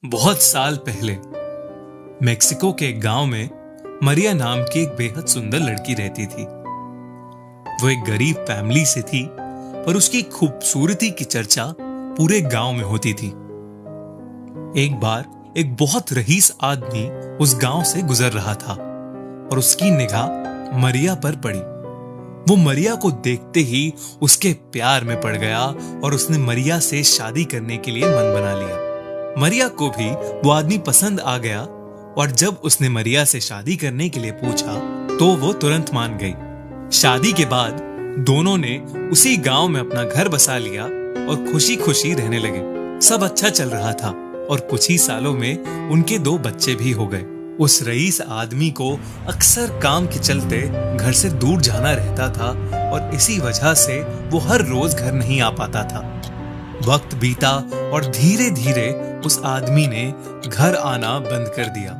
बहुत साल पहले मेक्सिको के एक गांव में मरिया नाम की एक बेहद सुंदर लड़की रहती थी। वो एक गरीब फैमिली से थी, पर उसकी खूबसूरती की चर्चा पूरे गांव में होती थी। एक बार एक बहुत रईस आदमी उस गांव से गुजर रहा था और उसकी निगाह मरिया पर पड़ी। वो मरिया को देखते ही उसके प्यार में पड़ गया और उसने मरिया से शादी करने के लिए मन बना लिया। मरिया को भी वो आदमी पसंद आ गया और जब उसने मरिया से शादी करने के लिए पूछा तो वो तुरंत मान गई। शादी के बाद दोनों ने उसी गांव में अपना घर बसा लिया और खुशी खुशी रहने लगे। सब अच्छा चल रहा था और कुछ ही सालों में उनके 2 बच्चे भी हो गए। उस रईस आदमी को अक्सर काम के चलते घर से दूर जाना रहता था और इसी वजह से वो हर रोज घर नहीं आ पाता था। वक्त बीता और धीरे धीरे उस आदमी ने घर आना बंद कर दिया।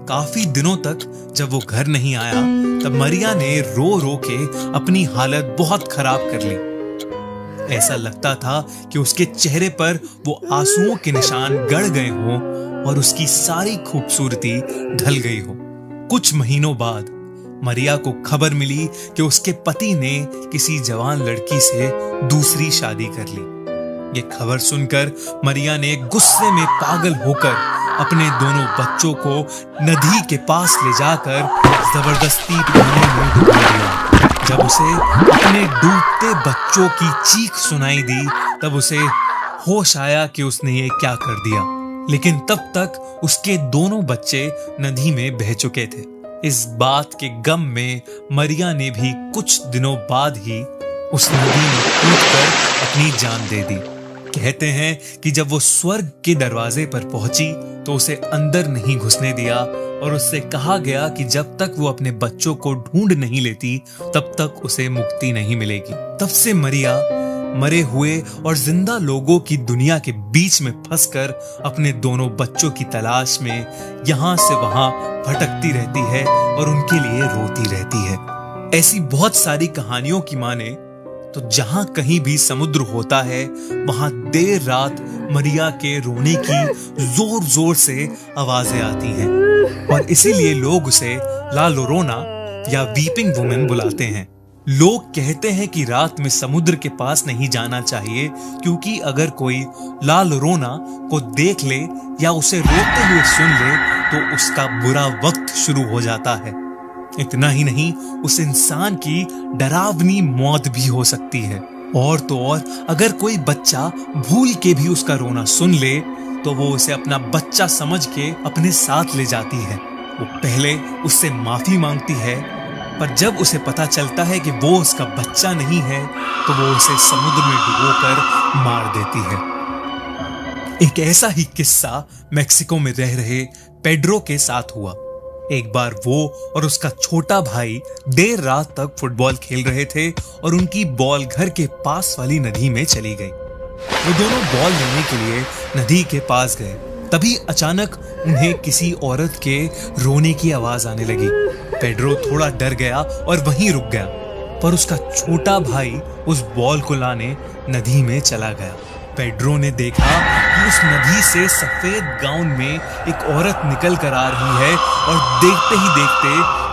काफी दिनों तक जब वो घर नहीं आया तब मरिया ने रो रो के अपनी हालत बहुत खराब कर ली। ऐसा लगता था कि उसके चेहरे पर वो आंसुओं के निशान गड़ गए हों और उसकी सारी खूबसूरती ढल गई हो। कुछ महीनों बाद मरिया को खबर मिली कि उसके पति ने किसी जवान लड़की से दूसरी शादी कर ली। ये खबर सुनकर मरिया ने गुस्से में पागल होकर अपने दोनों बच्चों को नदी के पास ले जाकर जबरदस्ती पानी में डुबा दिया। जब उसे अपने डूबते बच्चों की चीख सुनाई दी तब उसे होश आया कि उसने ये क्या कर दिया, लेकिन तब तक उसके दोनों बच्चे नदी में बह चुके थे। इस बात के गम में मरिया ने भी कुछ दिनों बाद ही उस नदी में कूदकर अपनी जान दे दी। कहते हैं कि जब वो स्वर्ग के दरवाजे पर पहुंची तो उसे अंदर नहीं घुसने दिया और उससे कहा गया कि जब तक वो अपने बच्चों को ढूंढ नहीं लेती तब तक उसे मुक्ति नहीं मिलेगी। तब से मरिया मरे हुए और जिंदा लोगों की दुनिया के बीच में फंसकर अपने दोनों बच्चों की तलाश में यहाँ से वहां भटकती रहती है और उनके लिए रोती रहती है। ऐसी बहुत सारी कहानियों की माने तो जहां कहीं भी समुद्र होता है वहां देर रात मरिया के रोने की जोर जोर से आवाजें आती हैं और इसीलिए लोग उसे ला लोरोना या वीपिंग वुमेन बुलाते हैं। लोग कहते हैं कि रात में समुद्र के पास नहीं जाना चाहिए क्योंकि अगर कोई ला लोरोना को देख ले या उसे रोते हुए सुन ले तो उसका बुरा वक्त शुरू हो जाता है। इतना ही नहीं, उस इंसान की डरावनी मौत भी हो सकती है। और तो और अगर कोई बच्चा भूल के भी उसका रोना सुन ले तो वो उसे अपना बच्चा समझ के अपने साथ ले जाती है। वो पहले उससे माफी मांगती है, पर जब उसे पता चलता है कि वो उसका बच्चा नहीं है तो वो उसे समुद्र में डुबोकर मार देती है। एक ऐसा ही किस्सा मेक्सिको में रह रहे पेड्रो के साथ हुआ। एक बार वो और उसका छोटा भाई देर रात तक फुटबॉल खेल रहे थे और उनकी बॉल घर के पास वाली नदी में चली गई। वो दोनों बॉल लेने के लिए नदी के पास गए, तभी अचानक उन्हें किसी औरत के रोने की आवाज आने लगी। पेड्रो थोड़ा डर गया और वहीं रुक गया, पर उसका छोटा भाई उस बॉल को लाने नदी में चला गया। पेड्रो ने देखा कि उस नदी से सफेद गाउन में एक औरत निकल कर आ रही है और देखते ही देखते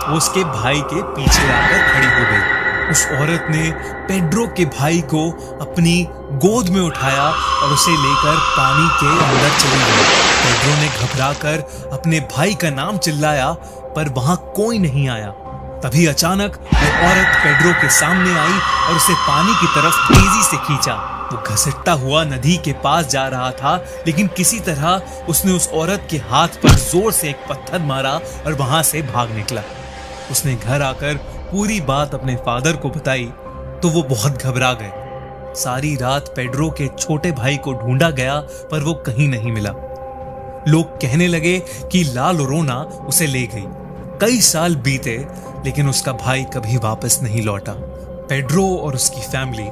वो उसके भाई के पीछे आकर खड़ी हो गई। उस औरत ने पेड्रो के भाई को अपनी गोद में उठाया और उसे लेकर पानी के अंदर चली गई। पेड्रो ने घबराकर अपने भाई का नाम चिल्लाया, पर वहां कोई नहीं आया। तभी अचानक वो औरत पेड्रो के सामने आई और उसे पानी की तरफ तेजी से खींचा। वो घसीटता हुआ नदी के पास जा रहा था, लेकिन किसी तरह उसने उस औरत के हाथ पर जोर से एक पत्थर मारा और वहां से भाग निकला। उसने घर आकर पूरी बात अपने फादर को बताई तो वो बहुत घबरा गए। सारी रात पेड्रो के छोटे भाई को ढूंढा गया, पर वो कहीं नहीं मिला। लोग कहने लगे कि ला लोरोना उसे ले गई। कई साल बीते, लेकिन उसका भाई कभी वापस नहीं लौटा। पेड्रो और उसकी फैमिली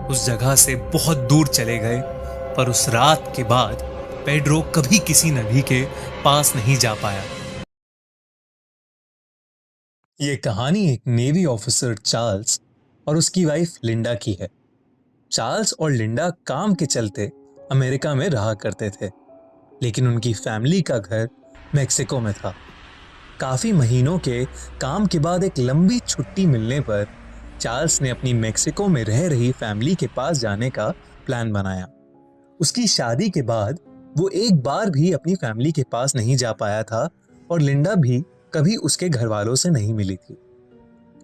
उस जगह से बहुत दूर चले गए, पर उस रात के बाद पेड्रो कभी किसी नदी के पास नहीं जा पाया। ये कहानी एक नेवी ऑफिसर चार्ल्स और उसकी वाइफ लिंडा की है। चार्ल्स और लिंडा काम के चलते अमेरिका में रहा करते थे। लेकिन उनकी फैमिली का घर मेक्सिको में था। काफी महीनों के काम के बाद एक लंबी छुट्टी मिलने पर चार्ल्स ने अपनी मेक्सिको में रह रही फैमिली के पास जाने का प्लान बनाया। उसकी शादी के बाद वो एक बार भी अपनी फैमिली के पास नहीं जा पाया था और लिंडा भी कभी उसके घर वालों से नहीं मिली थी।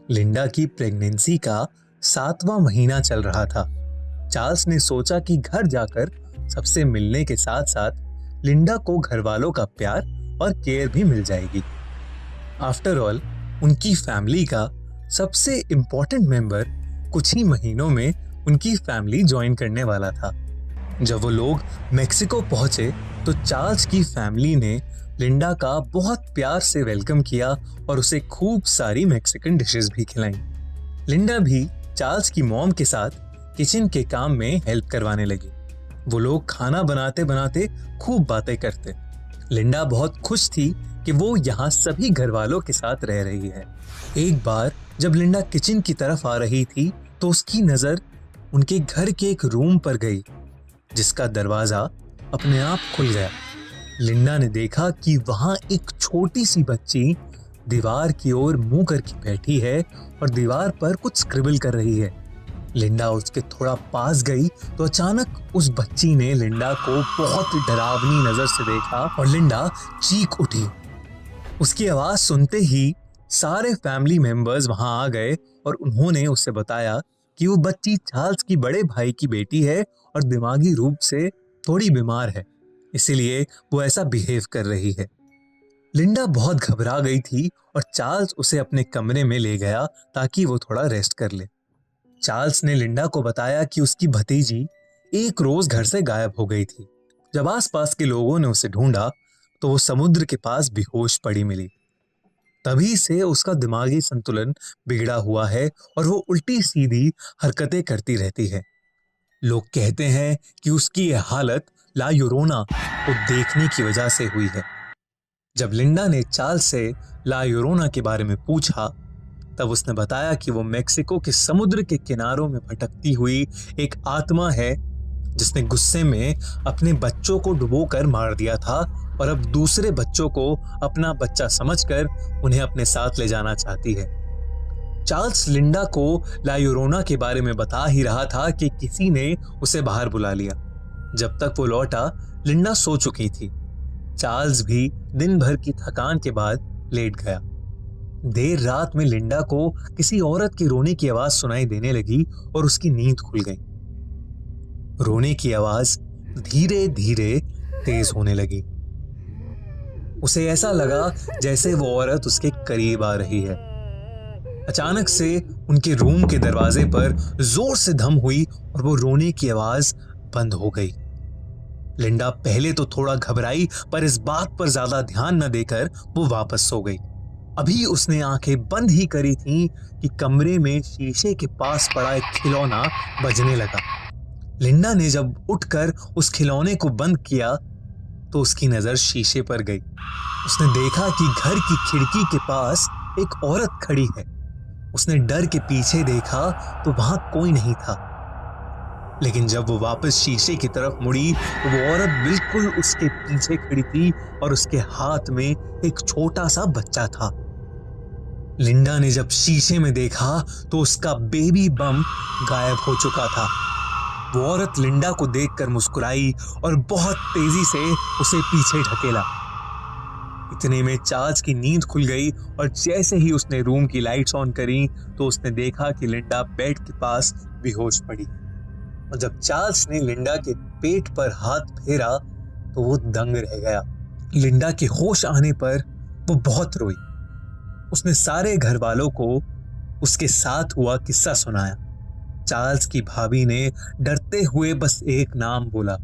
लिंडा की प्रेगनेंसी का 7वां महीना चल रहा था। चार्ल्स ने सोचा कि घर जाकर सबसे मिलने के साथ साथ लिंडा को घर वालों का प्यार और केयर भी मिल जाएगी। आफ्टर ऑल उनकी फैमिली का सबसे इम्पोर्टेंट मेंबर कुछ ही महीनों में उनकी फैमिली ज्वाइन करने वाला था। जब वो लोग मेक्सिको पहुंचे तो चार्ल्स की फैमिली ने लिंडा का बहुत प्यार से वेलकम किया और उसे खूब सारी मेक्सिकन डिशेस भी खिलाईं। लिंडा भी चार्ल्स की मॉम के साथ किचन के काम में हेल्प करवाने लगी। वो लोग खाना बनाते बनाते खूब बातें करते। लिंडा बहुत खुश थी कि वो यहाँ सभी घर वालों के साथ रह रही है। एक बार जब लिंडा किचन की तरफ आ रही थी तो उसकी नजर उनके घर के एक रूम पर गई, जिसका दरवाजा अपने आप खुल गया। लिंडा ने देखा कि वहां एक छोटी सी बच्ची दीवार की ओर मुंह करके बैठी है और दीवार पर कुछ स्क्रिबल कर रही है। लिंडा उसके थोड़ा पास गई तो अचानक उस बच्ची ने लिंडा को बहुत डरावनी नजर से देखा और लिंडा चीख उठी। उसकी आवाज सुनते ही सारे फैमिली मेंबर्स वहां आ गए और उन्होंने उससे बताया कि वो बच्ची चार्ल्स की बड़े भाई की बेटी है और दिमागी रूप से थोड़ी बीमार है, इसीलिए वो ऐसा बिहेव कर रही है। लिंडा बहुत घबरा गई थी और चार्ल्स उसे अपने कमरे में ले गया ताकि वो थोड़ा रेस्ट कर ले। चार्ल्स ने लिंडा को बताया कि उसकी भतीजी एक रोज घर से गायब हो गई थी। जब आसपास के लोगों ने उसे ढूंढा तो वो समुद्र के पास बेहोश पड़ी मिली। तभी से उसका दिमागी संतुलन बिगड़ा हुआ है और वो उल्टी सीधी हरकतें करती रहती है। लोग कहते हैं कि उसकी यह हालत ला यूरोना को देखने की वजह से हुई है। जब लिंडा ने चार्ल्स से ला यूरोना के बारे में पूछा तब उसने बताया कि वो मेक्सिको के समुद्र के किनारों में भटकती हुई एक आत्मा है जिसने गुस्से में अपने बच्चों को डुबोकर मार दिया था और अब दूसरे बच्चों को अपना बच्चा समझकर उन्हें अपने साथ ले जाना चाहती है। चार्ल्स लिंडा को ला यूरोना के बारे में बता ही रहा था कि किसी ने उसे बाहर बुला लिया। जब तक वो लौटा लिंडा सो चुकी थी। चार्ल्स भी दिन भर की थकान के बाद लेट गया। देर रात में लिंडा को किसी औरत के रोने की आवाज सुनाई देने लगी और उसकी नींद खुल गई। रोने की आवाज धीरे धीरे तेज होने लगी। उसे ऐसा लगा जैसे वो औरत उसके करीब आ रही है। अचानक से उनके रूम के दरवाजे पर जोर से धम हुई और वो रोने की आवाज बंद हो गई। लिंडा पहले तो थोड़ा घबराई पर इस बात पर ज्यादा ध्यान न देकर वो वापस सो गई। अभी उसने आंखें बंद ही करी थीं कि कमरे में शीशे के पास पड़ा एक खिलौना बजने लगा। लिंडा ने जब उठकर उस खिलौने को बंद किया तो उसकी नजर शीशे पर गई। उसने देखा कि घर की खिड़की के पास एक औरत खड़ी है। उसने डर के पीछे देखा तो वहां कोई नहीं था, लेकिन जब वो वापस शीशे की तरफ मुड़ी तो वो औरत बिल्कुल उसके पीछे खड़ी थी और उसके हाथ में एक छोटा सा बच्चा था। लिंडा ने जब शीशे में देखा तो उसका बेबी बम गायब हो चुका था। वो औरत लिंडा को देखकर मुस्कुराई और बहुत तेजी से उसे पीछे ढकेला। इतने में चार्ल्स की नींद खुल गई और जैसे ही उसने रूम की लाइट्स ऑन करी तो उसने देखा कि लिंडा बेड के पास बेहोश पड़ी। और जब चार्ल्स ने लिंडा के पेट पर हाथ फेरा तो वो दंग रह गया। लिंडा के होश आने पर वो बहुत रोई। उसने सारे घर वालों को उसके साथ हुआ किस्सा सुनाया। चार्ल्स की भाभी ने डरते हुए बस एक नाम बोला,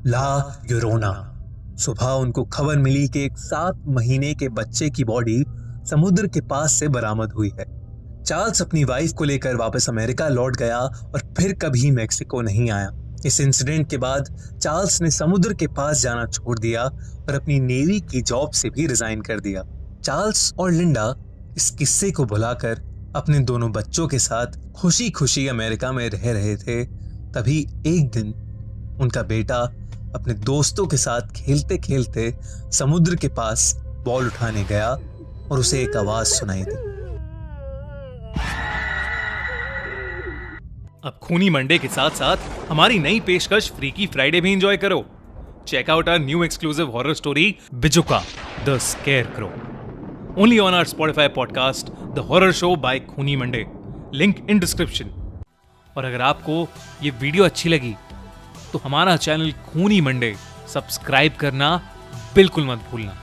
ला यूरोना। सुबह उनको खबर मिली कि एक 7 महीने के बच्चे की बॉडी समुद्र के पास से बरामद हुई है। चार्ल्स अपनी वाइफ को लेकर वापस अमेरिका लौट गया और फिर कभी मेक्सिको नहीं आया। इस इंसिडेंट के बाद चार्ल्स ने समुद्र के पास जाना छोड़ दिया और अपनी नेवी की जॉब से भी रिजाइन कर दिया। चार्ल्स और लिंडा इस किस्से को भुलाकर अपने दोनों बच्चों के साथ खुशी खुशी अमेरिका में रह रहे थे। तभी एक दिन उनका बेटा अपने दोस्तों के साथ खेलते खेलते समुद्र के पास बॉल उठाने गया और उसे एक आवाज सुनाई दी। अब खूनी मंडे के साथ साथ हमारी नई पेशकश फ्रीकी फ्राइडे भी एंजॉय करो। Check out our new exclusive horror story बिजुका the scarecrow only on our Spotify podcast the horror show by खूनी मंडे, लिंक इन डिस्क्रिप्शन। और अगर आपको ये वीडियो अच्छी लगी तो हमारा चैनल खूनी मंडे सब्सक्राइब करना बिल्कुल मत भूलना।